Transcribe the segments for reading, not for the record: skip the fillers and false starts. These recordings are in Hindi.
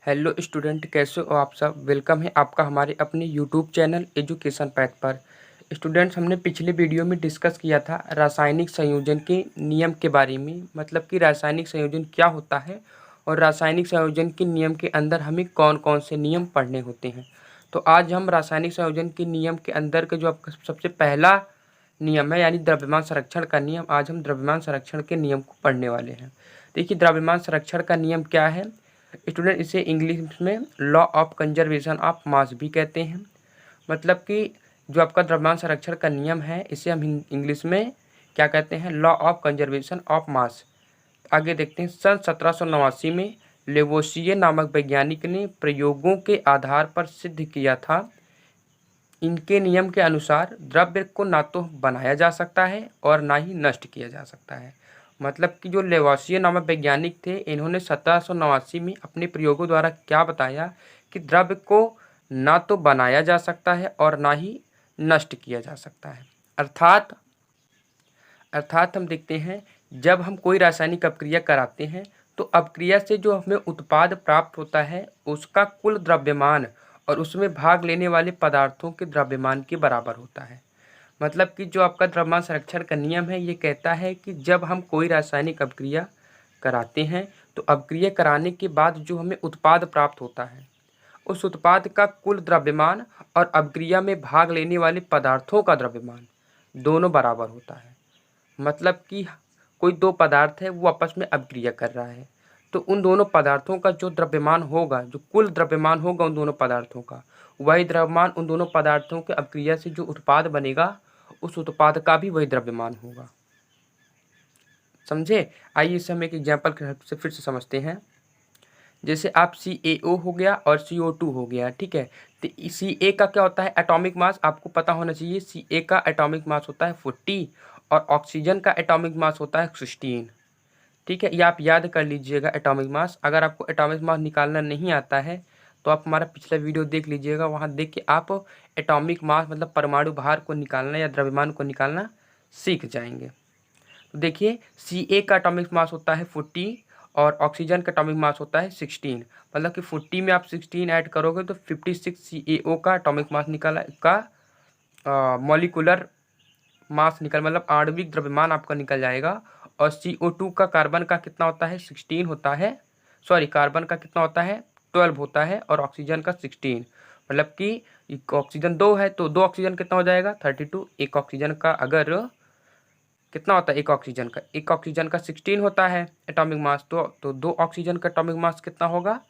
हेलो स्टूडेंट, कैसे हो आप सब। वेलकम है आपका हमारे अपने यूट्यूब चैनल एजुकेशन पैथ पर। स्टूडेंट्स, हमने पिछले वीडियो में डिस्कस किया था रासायनिक संयोजन के नियम के बारे में, मतलब कि रासायनिक संयोजन क्या होता है और रासायनिक संयोजन के नियम के अंदर हमें कौन कौन से नियम पढ़ने होते हैं। तो आज हम रासायनिक संयोजन के नियम के अंदर के जो आपका सबसे पहला नियम है यानी द्रव्यमान संरक्षण का नियम, आज हम द्रव्यमान संरक्षण के नियम को पढ़ने वाले हैं। देखिए, द्रव्यमान संरक्षण का नियम क्या है स्टूडेंट, इसे इंग्लिश में law of conservation of mass भी कहते हैं। मतलब कि जो आपका द्रव्यमान संरक्षण का नियम है इसे हम इंग्लिश में क्या कहते हैं, law of conservation of mass. आगे देखते हैं, सन 1789 में लेवोसिये नामक वैज्ञानिक ने प्रयोगों के आधार पर सिद्ध किया था। इनके नियम के अनुसार द्रव्य को ना तो बनाया जा सकता है और ना ही नष्ट किया जा सकता है। मतलब कि जो लेवोसिये नामक वैज्ञानिक थे, इन्होंने 1789 में अपने प्रयोगों द्वारा क्या बताया कि द्रव्य को ना तो बनाया जा सकता है और ना ही नष्ट किया जा सकता है। अर्थात हम देखते हैं, जब हम कोई रासायनिक अपक्रिया कराते हैं तो अपक्रिया से जो हमें उत्पाद प्राप्त होता है उसका कुल द्रव्यमान और उसमें भाग लेने वाले पदार्थों के द्रव्यमान के बराबर होता है। मतलब कि जो आपका द्रव्यमान संरक्षण का नियम है ये कहता है कि जब हम कोई रासायनिक अपक्रिया कराते हैं तो अपक्रिया कराने के बाद जो हमें उत्पाद प्राप्त होता है उस उत्पाद का कुल द्रव्यमान और अपक्रिया में भाग लेने वाले पदार्थों का द्रव्यमान दोनों बराबर होता है। मतलब कि कोई दो पदार्थ है वो आपस में अपक्रिया कर रहा है तो उन दोनों पदार्थों का जो द्रव्यमान होगा, जो कुल द्रव्यमान होगा उन दोनों पदार्थों का, वही द्रव्यमान उन दोनों पदार्थों के अपक्रिया से जो उत्पाद बनेगा उस उत्पाद का भी वही द्रव्यमान होगा। समझे? आइए इसे हम एक एग्जाम्पल के हेल्प से फिर से समझते हैं। जैसे आप CaO हो गया और CO2 हो गया, ठीक है। तो Ca का क्या होता है, एटॉमिक मास आपको पता होना चाहिए। Ca का एटॉमिक मास होता है 40 और ऑक्सीजन का एटॉमिक मास होता है 16, ठीक है। ये आप याद कर लीजिएगा एटॉमिक मास। अगर आपको एटॉमिक मास निकालना नहीं आता है तो आप हमारा पिछला वीडियो देख लीजिएगा, वहाँ देख के आप एटॉमिक मास मतलब परमाणु भार को निकालना या द्रव्यमान को निकालना सीख जाएंगे। तो देखिए, Ca का एटॉमिक मास होता है 40 और ऑक्सीजन का एटॉमिक मास होता है 16। मतलब कि 40 में आप 16 ऐड करोगे तो 56 CaO का एटॉमिक मास निकाला का मॉलिकुलर मास निकल मतलब आणविक द्रव्यमान आपका निकल जाएगा। और CO2 का कार्बन का कितना होता है, 16 होता है। सॉरी, कार्बन का कितना होता है, 12 होता है और ऑक्सीजन का 16। मतलब कि ऑक्सीजन 2 है तो 2 ऑक्सीजन कितना हो जाएगा, 32। एक ऑक्सीजन का अगर कितना होता है, एक ऑक्सीजन का 16 होता है एटॉमिक मास, तो 2 ऑक्सीजन का एटॉमिक मास कितना होगा,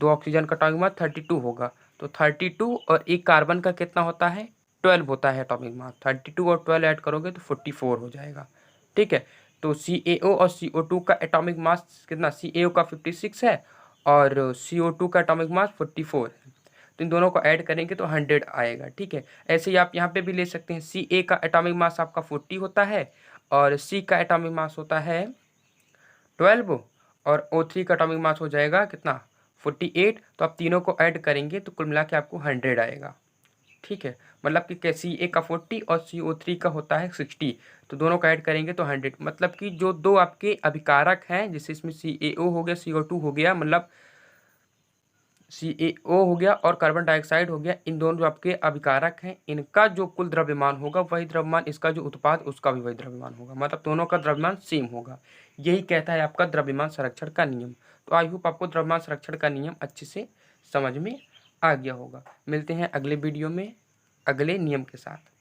2 ऑक्सीजन का एटॉमिक मास 32 होगा। तो 32 और एक कार्बन का कितना होता है, 12 होता है एटॉमिक मास। 32 और 12 ऐड करोगे तो 44 हो जाएगा, ठीक है। तो CaO और CO2 का एटॉमिक मास कितना, CaO का 56 है और CO2 का एटॉमिक मास 44 है। तो इन दोनों को ऐड करेंगे तो 100 आएगा, ठीक है। ऐसे ही आप यहाँ पे भी ले सकते हैं। Ca का एटॉमिक मास आपका 40 होता है और C का एटॉमिक मास होता है 12 और O3 का एटॉमिक मास हो जाएगा कितना, 48। तो आप तीनों को ऐड करेंगे तो कुल मिला के आपको 100 आएगा, ठीक है। मतलब कि Ca का 40 और CO3 का होता है 60, तो दोनों का ऐड करेंगे तो 100। मतलब कि जो दो आपके अभिकारक हैं, जैसे इसमें CaO हो गया, CO2 हो गया, मतलब CaO हो गया और कार्बन डाइऑक्साइड हो गया, इन दोनों जो आपके अभिकारक हैं इनका जो कुल द्रव्यमान होगा वही द्रव्यमान इसका जो उत्पाद उसका भी वही द्रव्यमान होगा। मतलब दोनों का द्रव्यमान सेम होगा। यही कहता है आपका द्रव्यमान संरक्षण का नियम। तो आई होप आपको द्रव्यमान संरक्षण का नियम अच्छे से समझ में आ गया होगा। मिलते हैं अगले वीडियो में अगले नियम के साथ।